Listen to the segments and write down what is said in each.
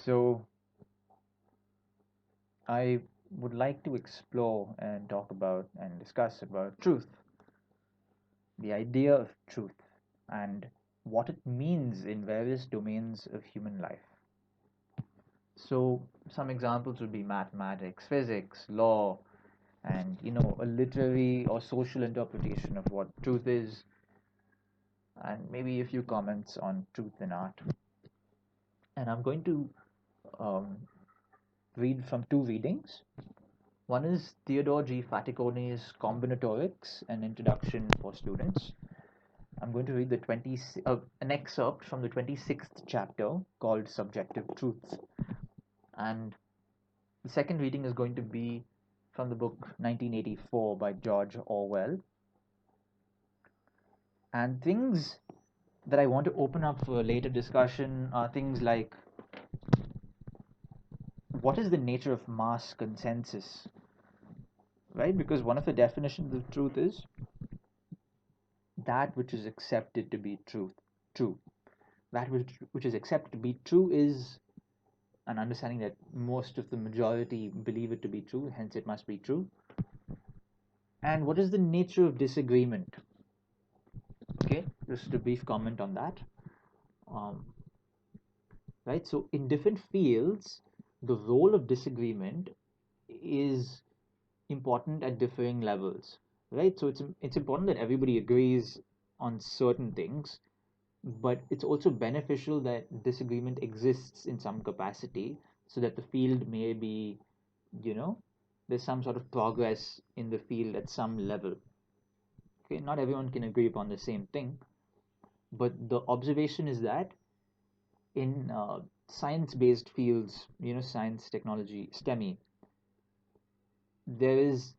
So, I would like to explore and talk about and discuss about truth, the idea of truth, and what it means in various domains of human life. So, some examples would be mathematics, physics, law, and a literary or social interpretation of what truth is, and maybe a few comments on truth in art. And I'm going to um, read from two readings. One is Theodore G. Faticoni's Combinatorics, an introduction for students. I'm going to read an excerpt from the 26th chapter called Subjective Truths. And the second reading is going to be from the book 1984 by George Orwell. And things that I want to open up for a later discussion are things like, what is the nature of mass consensus? Right? Because one of the definitions of truth is that which is accepted to be true. That which is accepted to be true is an understanding that most of the majority believe it to be true, hence it must be true. And what is the nature of disagreement? Okay, just a brief comment on that. Um, right, so in different fields, the role of disagreement is important at differing levels, right? So it's important that everybody agrees on certain things, but it's also beneficial that disagreement exists in some capacity so that the field may be, you know, there's some sort of progress in the field at some level. Okay, not everyone can agree upon the same thing, but the observation is that in science-based fields, science, technology, STEMI, there is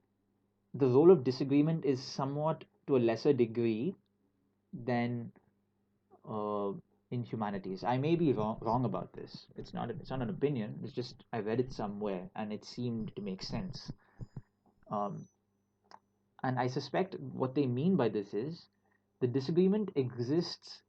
the role of disagreement is somewhat to a lesser degree than uh, in humanities. I may be wrong about this. It's not an opinion. It's just I read it somewhere and it seemed to make sense. Um, and I suspect what they mean by this is the disagreement exists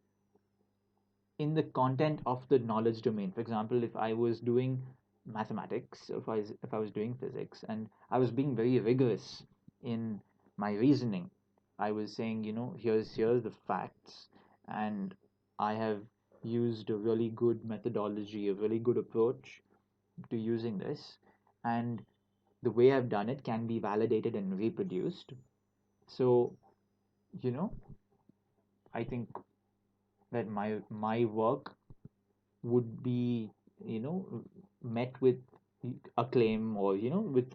in the content of the knowledge domain. For example, if I was doing mathematics, if I was doing physics, and I was being very rigorous in my reasoning, I was saying, here's the facts, and I have used a really good methodology, a really good approach to using this, and the way I've done it can be validated and reproduced. So, you know, I think that my work would be you know met with acclaim, or with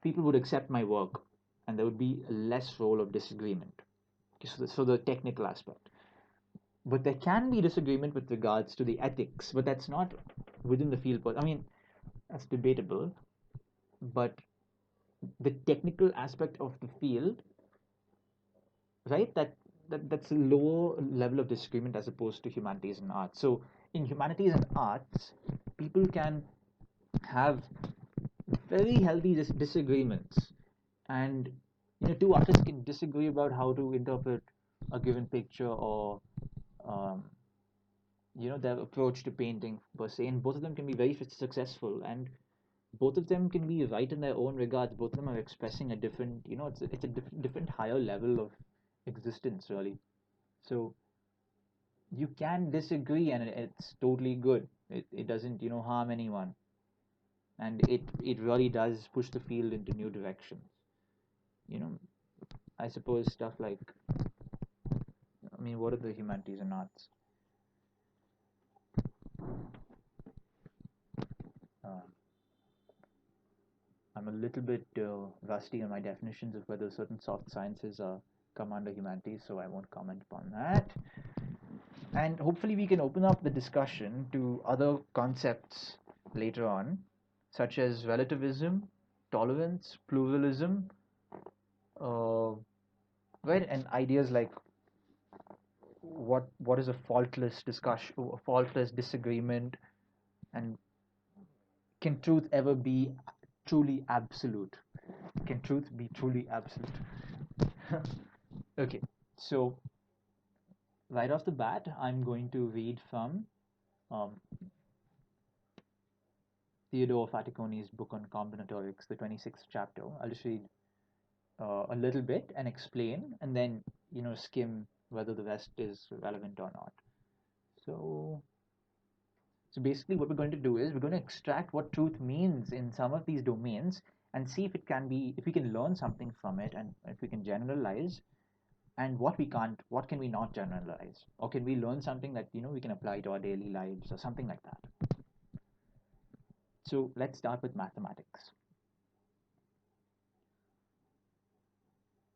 people would accept my work, and there would be less role of disagreement. Okay, so the technical aspect, but there can be disagreement with regards to the ethics, but that's not within the field. But I mean, that's debatable. But the technical aspect of the field, right, that's a lower level of disagreement as opposed to humanities and arts. So in humanities and arts, people can have very healthy disagreements, and two artists can disagree about how to interpret a given picture, or um, their approach to painting per se, and both of them can be very successful, and both of them can be right in their own regards. Both of them are expressing a different, it's a different higher level of existence, really. So you can disagree, and it's totally good. It doesn't harm anyone, and it really does push the field into new directions. you know I suppose stuff like, I mean, what are the humanities and arts? uh, I'm a little bit rusty on my definitions of whether certain soft sciences come under humanities, so I won't comment upon that. And hopefully we can open up the discussion to other concepts later on, such as relativism, tolerance, pluralism, uh, right, and ideas like what is a faultless discussion, a faultless disagreement, and can truth ever be truly absolute? Can truth be truly absolute? Okay, so right off the bat, I'm going to read from um, Theodore Faticoni's book on combinatorics, the 26th chapter. I'll just read a little bit and explain, and then skim whether the rest is relevant or not. So, so basically, what we're going to do is we're going to extract what truth means in some of these domains and see if it can be, if we can learn something from it, and if we can generalize, and what we can't, what can we not generalize, or can we learn something that we can apply to our daily lives or something like that. So let's start with mathematics.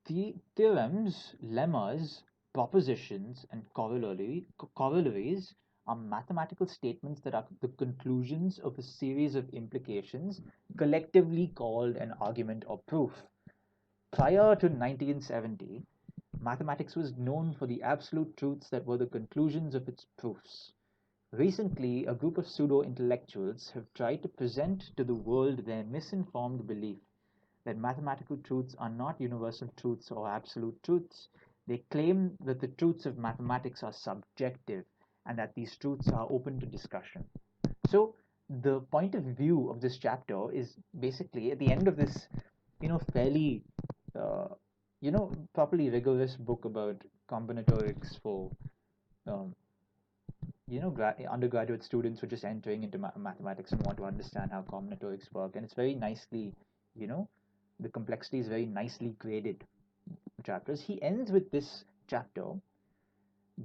The theorems, lemmas, propositions, and corollaries are mathematical statements that are the conclusions of a series of implications, collectively called an argument or proof. Prior to 1970, mathematics was known for the absolute truths that were the conclusions of its proofs. Recently, a group of pseudo-intellectuals have tried to present to the world their misinformed belief that mathematical truths are not universal truths or absolute truths. They claim that the truths of mathematics are subjective and that these truths are open to discussion. So, the point of view of this chapter is basically at the end of this, fairly, uh, properly rigorous book about combinatorics for, um, undergraduate students who are just entering into mathematics and want to understand how combinatorics work. And it's very nicely, you know, the complexity is very nicely graded chapters. He ends with this chapter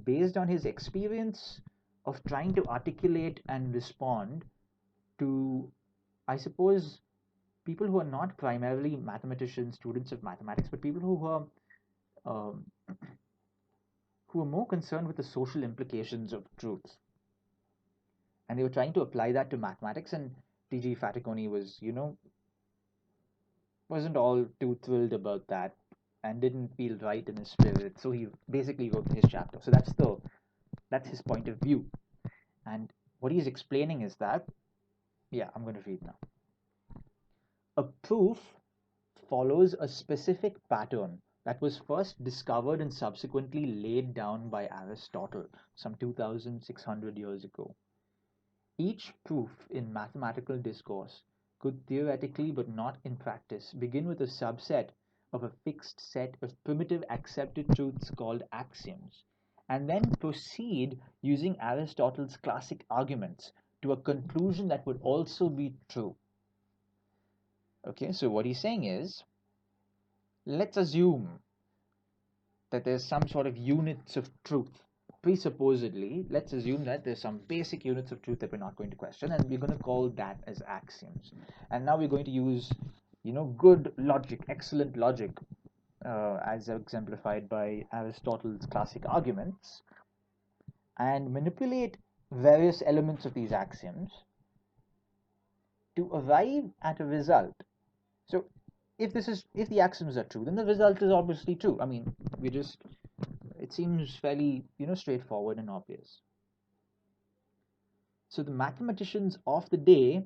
based on his experience of trying to articulate and respond to, I suppose, people who are not primarily mathematicians, students of mathematics, but people um, who are more concerned with the social implications of truth. And they were trying to apply that to mathematics, and T.G. Faticoni was, wasn't all too thrilled about that and didn't feel right in his spirit. So he basically wrote his chapter. So that's his point of view. And what he's explaining is that, yeah, I'm going to read now. A proof follows a specific pattern that was first discovered and subsequently laid down by Aristotle some 2,600 years ago. Each proof in mathematical discourse could theoretically, but not in practice, begin with a subset of a fixed set of primitive accepted truths called axioms, and then proceed using Aristotle's classic arguments to a conclusion that would also be true. Okay, so what he's saying is, let's assume that there's some sort of units of truth. Presupposedly, let's assume that there's some basic units of truth that we're not going to question, and we're going to call that as axioms. And now we're going to use, good logic, excellent logic, as exemplified by Aristotle's classic arguments, and manipulate various elements of these axioms to arrive at a result. So, if the axioms are true, then the result is obviously true. I mean, it seems fairly, straightforward and obvious. So the mathematicians of the day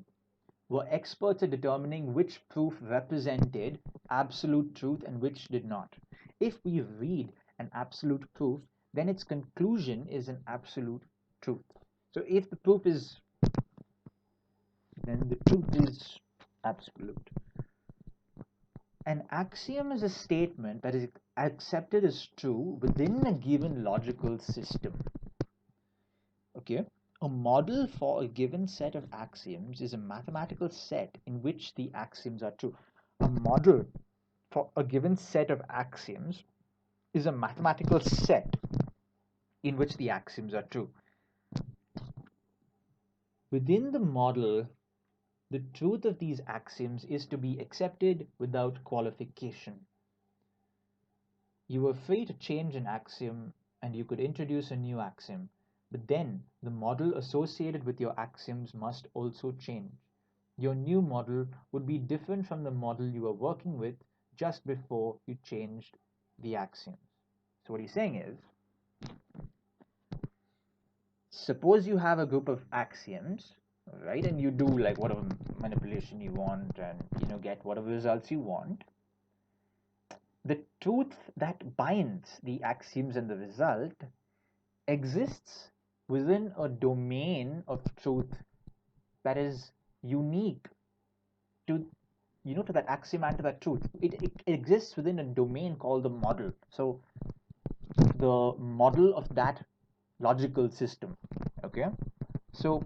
were experts at determining which proof represented absolute truth and which did not. If we read an absolute proof, then its conclusion is an absolute truth. So if the proof is, then the truth is absolute. An axiom is a statement that is accepted as true within a given logical system. Okay? A model for a given set of axioms is a mathematical set in which the axioms are true. A model for a given set of axioms is a mathematical set in which the axioms are true. Within the model, the truth of these axioms is to be accepted without qualification. You are free to change an axiom and you could introduce a new axiom, but then the model associated with your axioms must also change. Your new model would be different from the model you were working with just before you changed the axioms. So what he's saying is, suppose you have a group of axioms, right, and you do like whatever manipulation you want and get whatever results you want. The truth that binds the axioms and the result exists within a domain of truth that is unique to, to that axiom and to that truth. It exists within a domain called the model. So the model of that logical system. Okay, so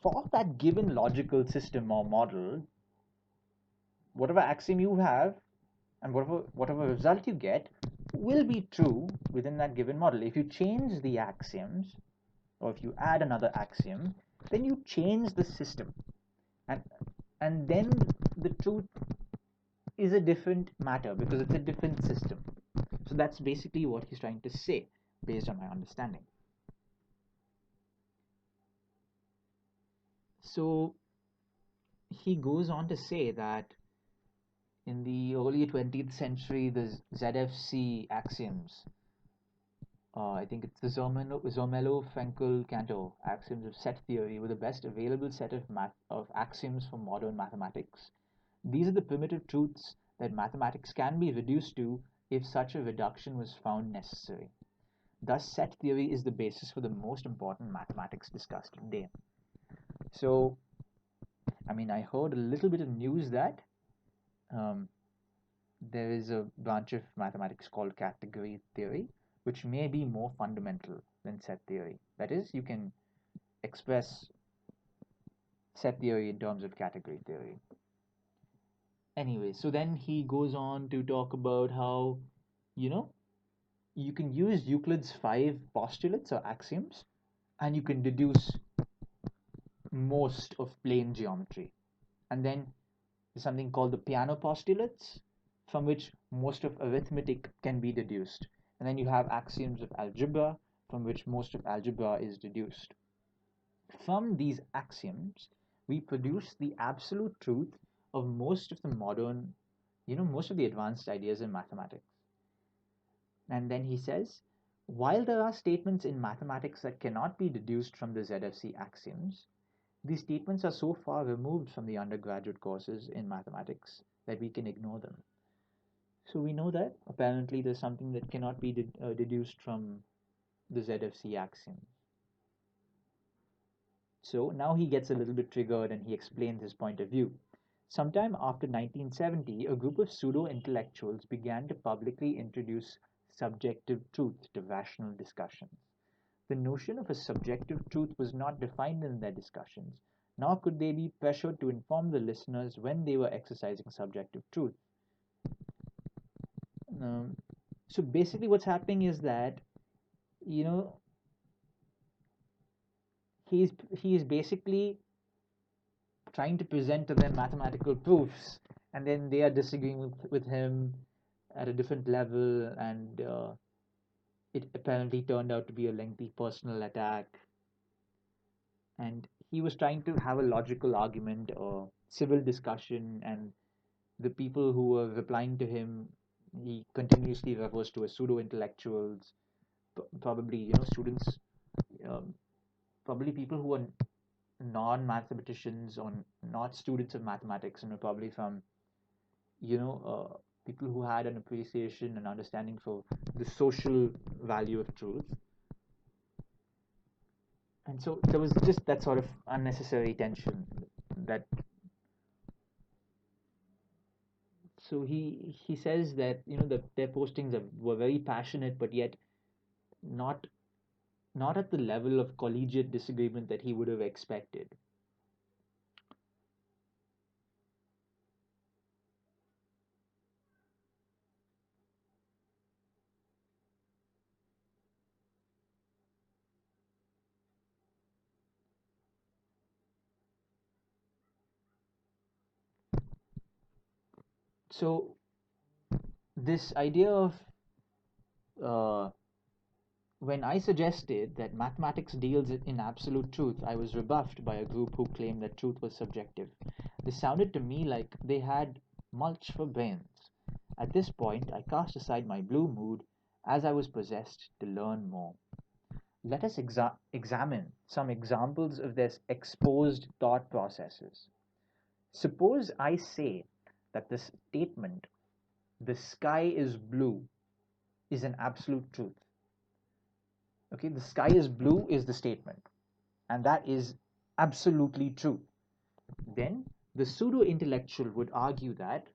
for that given logical system or model, whatever axiom you have and whatever result you get will be true within that given model. If you change the axioms, or if you add another axiom, then you change the system, and then the truth is a different matter because it's a different system. So that's basically what he's trying to say, based on my understanding. So he goes on to say that in the early 20th century, the ZFC axioms, I think it's the Zermelo-Fraenkel-Cantor axioms of set theory, were the best available set of axioms for modern mathematics. These are the primitive truths that mathematics can be reduced to if such a reduction was found necessary. Thus, set theory is the basis for the most important mathematics discussed today. So, I mean, I heard a little bit of news that um, there is a branch of mathematics called category theory, which may be more fundamental than set theory. That is, you can express set theory in terms of category theory. Anyway, so then he goes on to talk about how, you know, you can use Euclid's 5 postulates or axioms, and you can deduce most of plane geometry. And then there's something called the piano postulates, from which most of arithmetic can be deduced. And then you have axioms of algebra, from which most of algebra is deduced. From these axioms, we produce the absolute truth of most of the modern, most of the advanced ideas in mathematics. And then he says, while there are statements in mathematics that cannot be deduced from the ZFC axioms, these statements are so far removed from the undergraduate courses in mathematics that we can ignore them. So we know that apparently there's something that cannot be deduced from the ZFC axiom. So now he gets a little bit triggered and he explains his point of view. Sometime after 1970, a group of pseudo intellectuals began to publicly introduce subjective truth to rational discussions. The notion of a subjective truth was not defined in their discussions, nor could they be pressured to inform the listeners when they were exercising subjective truth. Um, so basically, what's happening is that, you know, he's basically trying to present to them mathematical proofs, and then they are disagreeing with him at a different level, and it apparently turned out to be a lengthy personal attack. And he was trying to have a logical argument or civil discussion, and the people who were replying to him, he continuously refers to as pseudo intellectuals, probably students, um, probably people who are non-mathematicians or not students of mathematics, and are probably from people who had an appreciation and understanding for the social value of truth. And so there was just that sort of unnecessary tension that. So he says that that their postings were very passionate, but yet not not at the level of collegiate disagreement that he would have expected. So this idea of uh, when I suggested that mathematics deals in absolute truth, I was rebuffed by a group who claimed that truth was subjective. This sounded to me like they had mulch for brains. At this point, I cast aside my blue mood as I was possessed to learn more. Let us examine some examples of this exposed thought processes. Suppose I say that the statement, the sky is blue, is an absolute truth. Okay, the sky is blue is the statement, and that is absolutely true. Then the pseudo-intellectual would argue that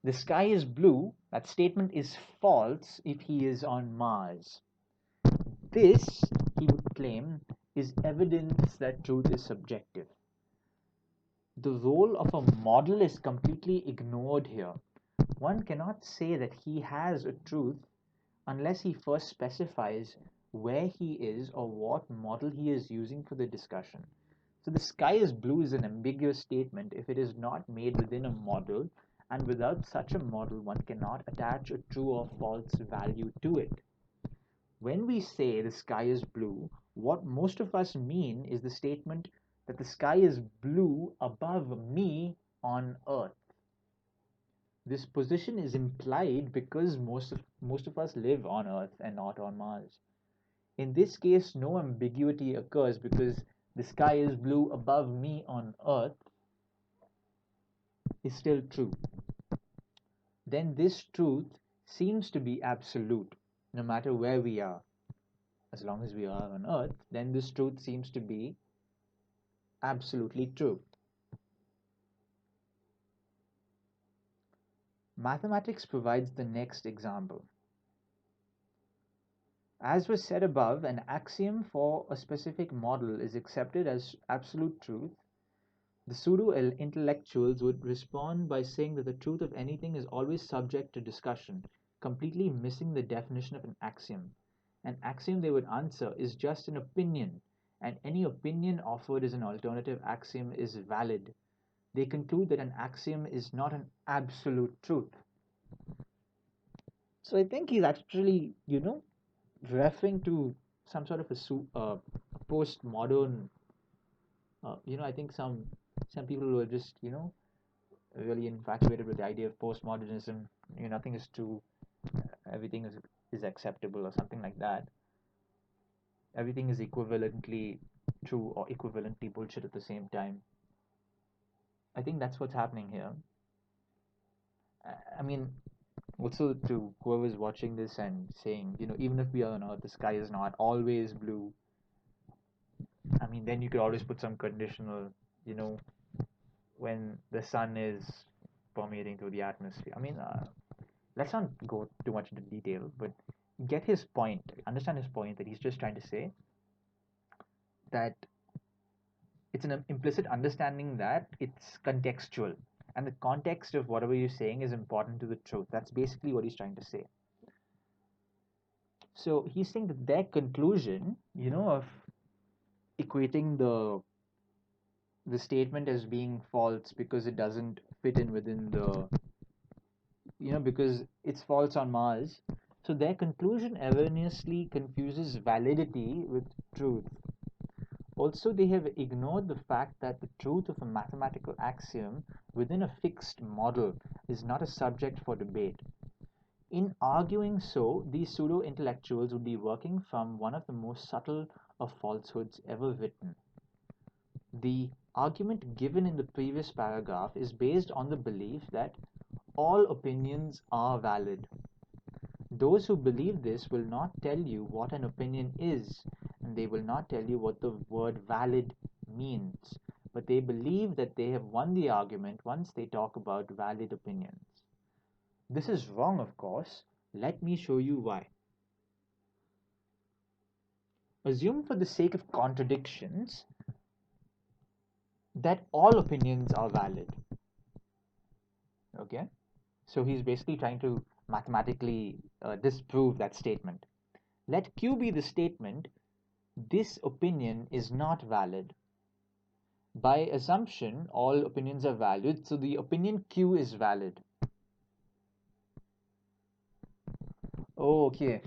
the sky is blue, that statement is false if he is on Mars. This, he would claim, is evidence that truth is subjective. The role of a model is completely ignored here. One cannot say that he has a truth unless he first specifies where he is or what model he is using for the discussion. So the sky is blue is an ambiguous statement if it is not made within a model, and without such a model, one cannot attach a true or false value to it. When we say the sky is blue, what most of us mean is the statement that the sky is blue above me on Earth. This position is implied because most of us live on Earth and not on Mars. In this case, no ambiguity occurs because the sky is blue above me on Earth is still true. Then this truth seems to be absolute, no matter where we are. As long as we are on Earth, then this truth seems to be absolutely true. Mathematics provides the next example. As was said above, an axiom for a specific model is accepted as absolute truth. The pseudo-intellectuals would respond by saying that the truth of anything is always subject to discussion, completely missing the definition of an axiom. An axiom, they would answer, is just an opinion, and any opinion offered as an alternative axiom is valid. They conclude that an axiom is not an absolute truth. So I think he's actually, referring to some sort of a postmodern, I think some people who are just, really infatuated with the idea of postmodernism. Nothing is true, everything is acceptable or something like that. Everything is equivalently true or equivalently bullshit at the same time. I think that's what's happening here. I mean, also to whoever's watching this and saying, even if we are on Earth, the sky is not always blue. I mean, then you could always put some conditional, you know, when the sun is permeating through the atmosphere. I mean, let's not go too much into detail, but get his point, understand his point that he's just trying to say that it's an implicit understanding that it's contextual. And the context of whatever you're saying is important to the truth. That's basically what he's trying to say. So he's saying that their conclusion, of equating the statement as being false because it doesn't fit in within because it's false on Mars. So their conclusion erroneously confuses validity with truth. Also, they have ignored the fact that the truth of a mathematical axiom within a fixed model is not a subject for debate. In arguing so, these pseudo-intellectuals would be working from one of the most subtle of falsehoods ever written. The argument given in the previous paragraph is based on the belief that all opinions are valid. Those who believe this will not tell you what an opinion is, and they will not tell you what the word valid means, but they believe that they have won the argument once they talk about valid opinions. This is wrong, of course. Let me show you why. Assume, for the sake of contradictions, that all opinions are valid. Okay? So he's basically trying to mathematically disprove that statement. Let Q be the statement, this opinion is not valid. By assumption, all opinions are valid, so the opinion Q is valid. Oh, okay.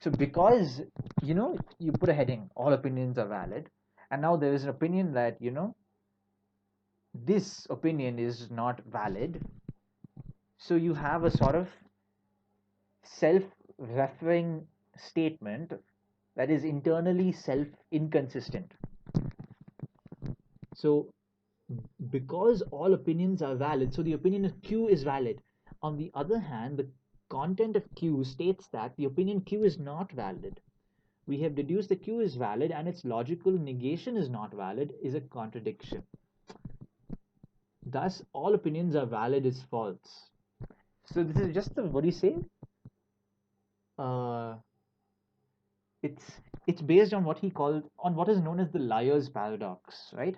So because, you put a heading, all opinions are valid, and now there is an opinion that, this opinion is not valid. So you have a sort of self-referring statement that is internally self-inconsistent. So because all opinions are valid, so the opinion of Q is valid. On the other hand, the content of Q states that the opinion Q is not valid. We have deduced that Q is valid and its logical negation is not valid is a contradiction. Thus, all opinions are valid is false. So this is just the, what do you say? Uh, it's based on what he called, on what is known as the liar's paradox, right?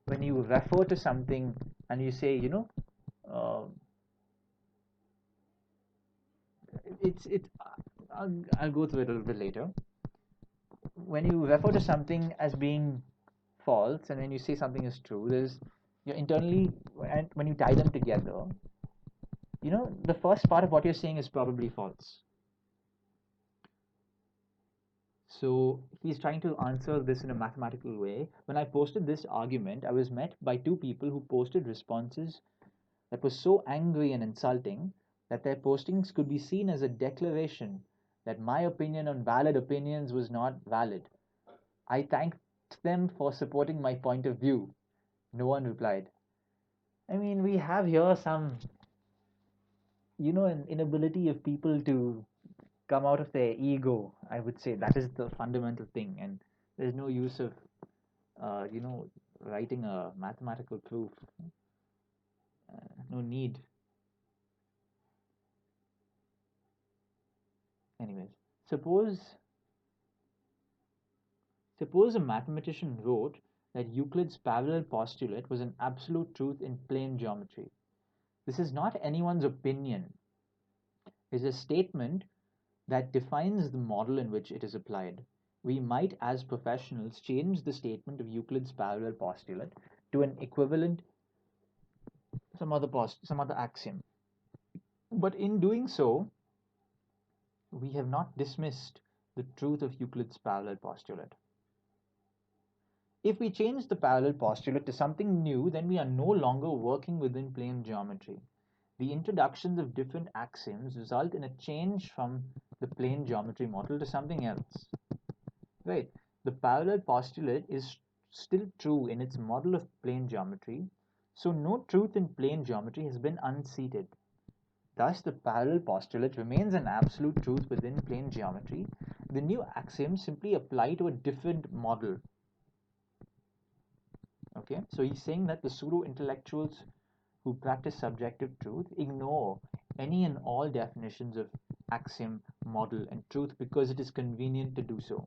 When you refer to something and you say, uh, it's I'll go through it a little bit later. When you refer to something as being false and when you say something is true, there's, you're internally, and when you tie them together, the first part of what you're saying is probably false. So he's trying to answer this in a mathematical way. When I posted this argument, I was met by two people who posted responses that were so angry and insulting that their postings could be seen as a declaration that my opinion on valid opinions was not valid. I thanked them for supporting my point of view. No one replied. I mean, we have here some, an inability of people to come out of their ego. I would say that is the fundamental thing, and there's no use of, uh, you know, writing a mathematical proof. No need. Anyways, suppose suppose a mathematician wrote that Euclid's parallel postulate was an absolute truth in plane geometry. This is not anyone's opinion. It is a statement that defines the model in which it is applied. We might, as professionals, change the statement of Euclid's parallel postulate to an equivalent, some other axiom. But in doing so, we have not dismissed the truth of Euclid's parallel postulate. If we change the parallel postulate to something new, then we are no longer working within plane geometry. The introductions of different axioms result in a change from the plane geometry model to something else. Right? The parallel postulate is still true in its model of plane geometry, so no truth in plane geometry has been unseated. Thus, the parallel postulate remains an absolute truth within plane geometry. The new axioms simply apply to a different model. Okay, so he's saying that the pseudo intellectuals who practice subjective truth ignore any and all definitions of axiom, model, and truth because it is convenient to do so.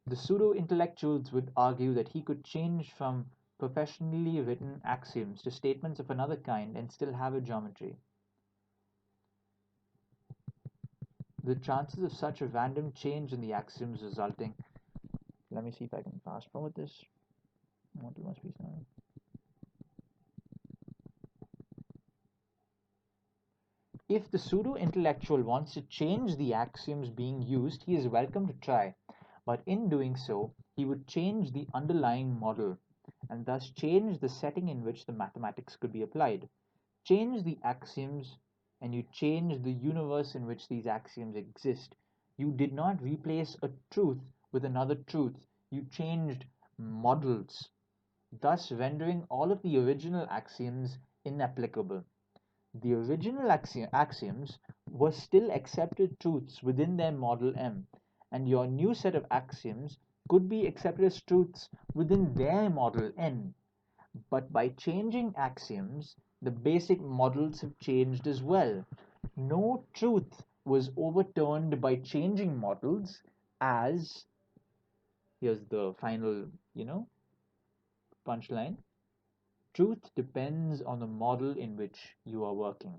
The pseudo intellectuals would argue that he could change from professionally written axioms to statements of another kind and still have a geometry. The chances of such a random change in the axioms resulting. Let me see if I can fast forward this. Model must be sound. If the pseudo intellectual wants to change the axioms being used, he is welcome to try. But in doing so, he would change the underlying model and thus change the setting in which the mathematics could be applied. Change the axioms and you change the universe in which these axioms exist. You did not replace a truth with another truth. You changed models, thus rendering all of the original axioms inapplicable. The original axioms were still accepted truths within their model M, and your new set of axioms could be accepted as truths within their model N. But by changing axioms, the basic models have changed as well. No truth was overturned by changing models, as here's the final, punchline. Truth depends on the model in which you are working.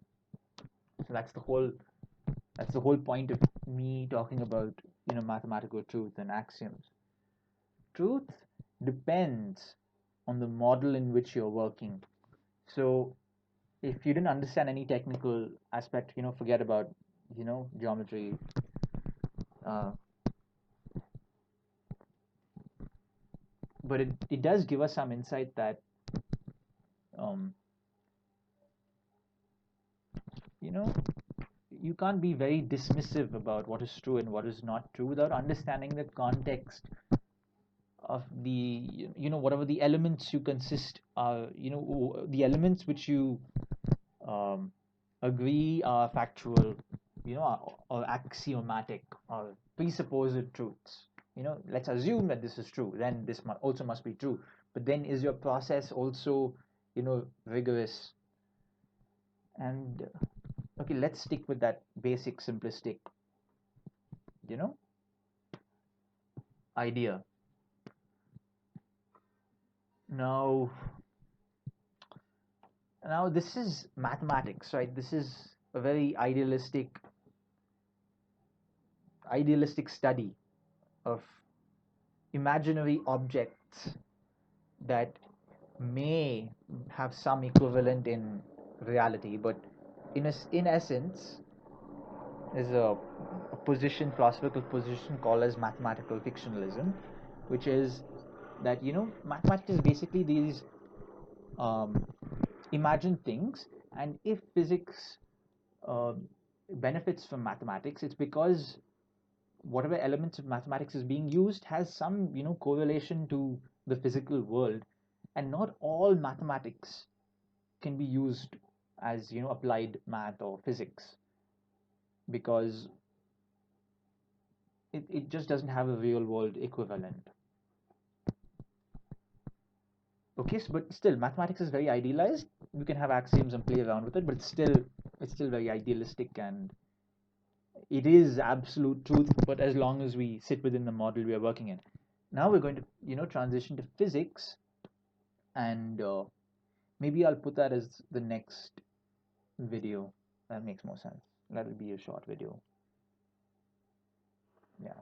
So that's the whole point of me talking about, mathematical truth and axioms. Truth depends on the model in which you're working. So if you didn't understand any technical aspect, forget about, geometry. Uh, but it does give us some insight that, um, you know, you can't be very dismissive about what is true and what is not true without understanding the context of the, whatever the elements you consist, the elements which you, um, agree are factual, or axiomatic or presupposed truths. Let's assume that this is true, then this also must be true. But then is your process also, rigorous. And okay, let's stick with that basic simplistic you know idea. Now now this is mathematics, right? This is a very idealistic study of imaginary objects that may have some equivalent in reality, but in essence is a position, philosophical position called as mathematical fictionalism, which is that mathematics is basically these um, imagined things, and if physics uh, benefits from mathematics, it's because whatever elements of mathematics is being used has some correlation to the physical world, and not all mathematics can be used as applied math or physics, because it just doesn't have a real world equivalent. Okay, so, but still mathematics is very idealized. You can have axioms and play around with it, but it's still very idealistic, and it is absolute truth, but as long as we sit within the model we are working in. Now we're going to transition to physics, and maybe I'll put that as the next video. That makes more sense. That'll be a short video. Yeah.